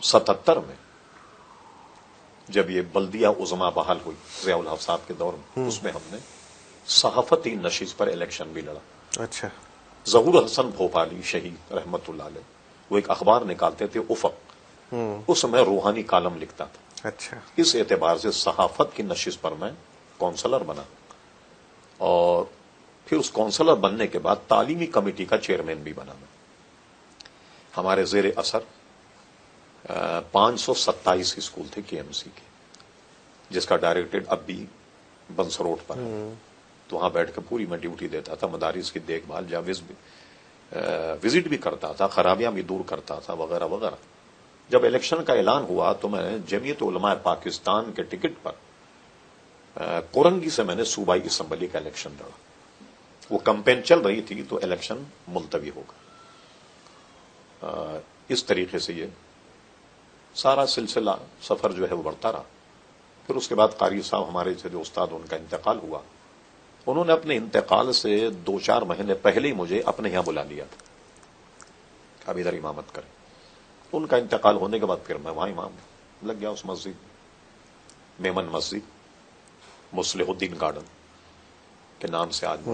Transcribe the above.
77 میں جب یہ بلدیہ عظما بحال ہوئی ضیاء الحق صاحب کے دور میں، اس میں ہم نے صحافتی نشست پر الیکشن بھی لڑا۔ اچھا، ظہور حسن بھوپالی شہید رحمت اللہ علیہ وہ ایک اخبار نکالتے تھے افق، اس میں روحانی کالم لکھتا تھا۔ اچھا، اس اعتبار سے صحافت کی نشست پر میں کونسلر بنا، اور پھر اس کونسلر بننے کے بعد تعلیمی کمیٹی کا چیئرمین بھی بنا میں۔ ہمارے زیر اثر 527 اسکول تھے کے ایم سی کے، جس کا ڈائریکٹریٹ اب بھی بنس روڈ پر ہے، تو وہاں بیٹھ کے پوری میں ڈیوٹی دیتا تھا، مدارس کی دیکھ بھال، جاویز بھی وزٹ بھی کرتا تھا، خرابیاں بھی دور کرتا تھا، وغیرہ وغیرہ۔ جب الیکشن کا اعلان ہوا تو میں جمعیت علماء پاکستان کے ٹکٹ پر کورنگی سے میں نے صوبائی اسمبلی کا الیکشن لڑا۔ وہ کمپین چل رہی تھی تو الیکشن ملتوی ہو گیا۔ اس طریقے سے یہ سارا سلسلہ سفر جو ہے وہ بڑھتا رہا۔ پھر اس کے بعد قاری صاحب ہمارے سے جو استاد، ان کا انتقال ہوا۔ انہوں نے اپنے انتقال سے 2-4 مہینے پہلے ہی مجھے اپنے یہاں بلا لیا تھا، اب ادھر امامت کریں۔ ان کا انتقال ہونے کے بعد پھر میں وہاں امام لگ گیا، اس مسجد میمن مسجد، مصلح الدین گارڈن کے نام سے آج